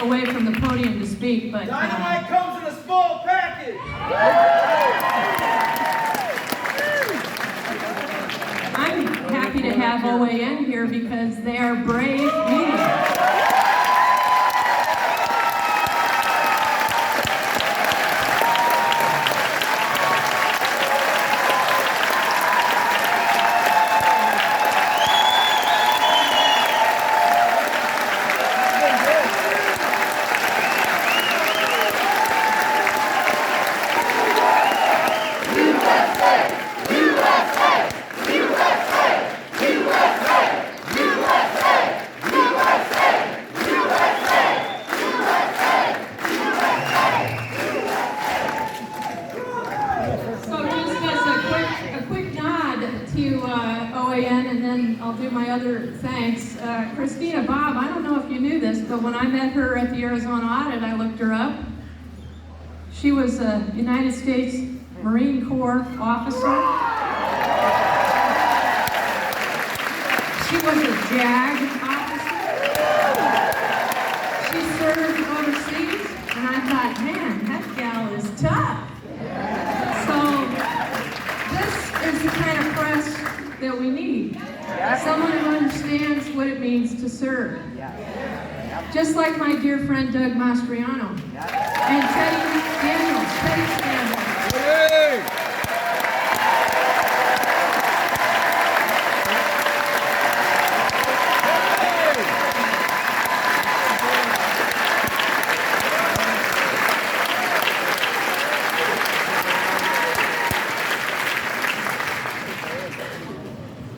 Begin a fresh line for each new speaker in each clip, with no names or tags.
away from the podium to speak, but
Dynamite comes in a small package.
I'm happy to have OAN here because they are brave media. I'll do my other thanks. Christina Bob, I don't know if you knew this, but when I met her at the Arizona Audit, I looked her up. She was a United States Marine Corps officer. She was a JAG officer. She served overseas, and I thought, man, that gal is tough. So this is the kind of press that we need. Someone who understands what it means to serve. Just like my dear friend Doug Mastriano and Teddy Daniels. Teddy Daniels.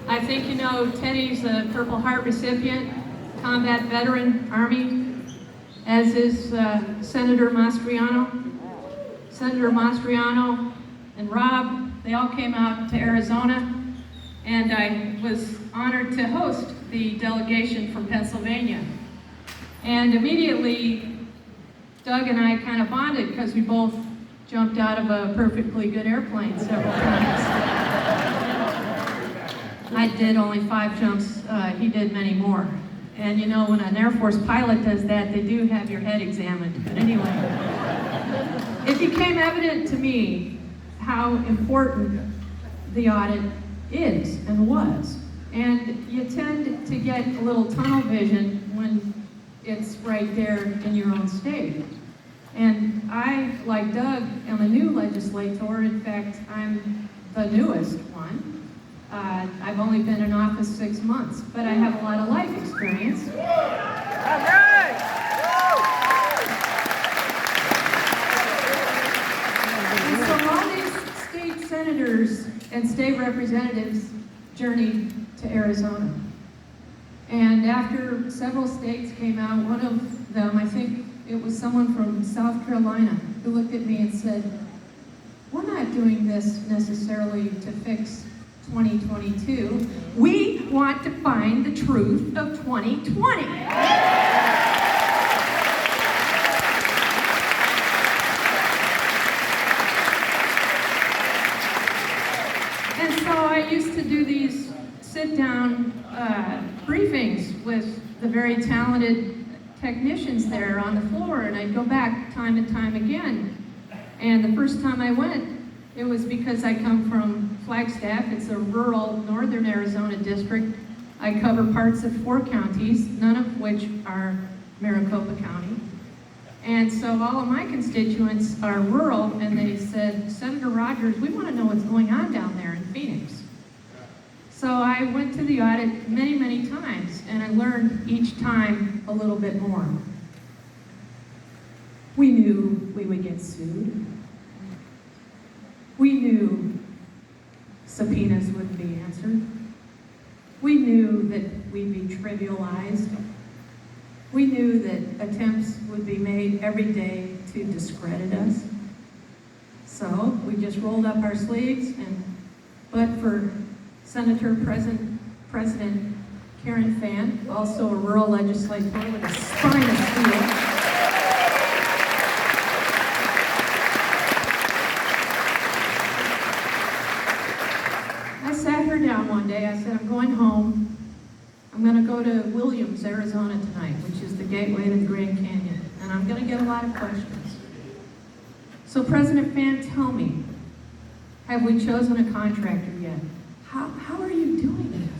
I think you know Teddy's a Purple Heart recipient, combat veteran, Army, as is Senator Mastriano. Senator Mastriano and Rob, they all came out to Arizona, and I was honored to host the delegation from Pennsylvania. And immediately, Doug and I kind of bonded because we both jumped out of a perfectly good airplane several times. I did only 5 jumps, he did many more. And you know, when an Air Force pilot does that, they do have your head examined. But anyway, it became evident to me how important the audit is and was. And you tend to get a little tunnel vision when it's right there in your own state. And I, like Doug, am a new legislator. In fact, I'm the newest one. I've only been in office 6 months, but I have a lot of life experience. And so all these state senators and state representatives journeyed to Arizona. And after several states came out, one of them, I think it was someone from South Carolina, who looked at me and said, "We're not doing this necessarily to fix 2022. We want to find the truth of 2020. And so I used to do these sit-down briefings with the very talented technicians there on the floor, and I'd go back time and time again. And the first time I went, it was because I come from Flagstaff. It's a rural northern Arizona district. I cover parts of 4 counties, none of which are Maricopa County. And so all of my constituents are rural, and they said, "Senator Rogers, we want to know what's going on down there in Phoenix." So I went to the audit many, many times, and I learned each time a little bit more. We knew we would get sued. We knew subpoenas wouldn't be answered. We knew that we'd be trivialized. We knew that attempts would be made every day to discredit us. So we just rolled up our sleeves, but for Senator President Karen Fann, also a rural legislator with a spine of steel, down one day. I said, "I'm going home. I'm going to go to Williams, Arizona tonight," which is the gateway to the Grand Canyon. and I'm going to get a lot of questions. So President Fan, tell me, have we chosen a contractor yet? How are you doing this?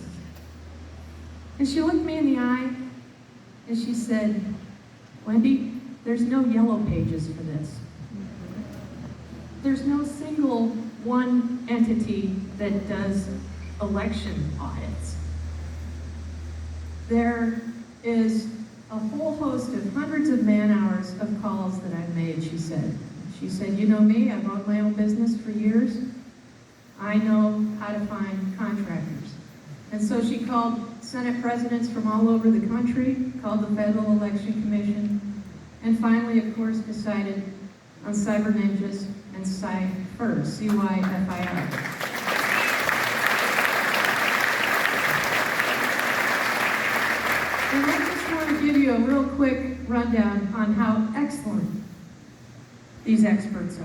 And she looked me in the eye and she said, Wendy, there's no yellow pages for this. There's no single one entity that does election audits. There is a whole host of hundreds of man-hours of calls that I've made, she said. She said, you know me, I've owned my own business for years. I know how to find contractors. And so she called Senate presidents from all over the country, called the Federal Election Commission, and finally, of course, decided on Cyber Ninjas and CYFIR, C-Y-F-I-R. And I just want to give you a real quick rundown on how excellent these experts are.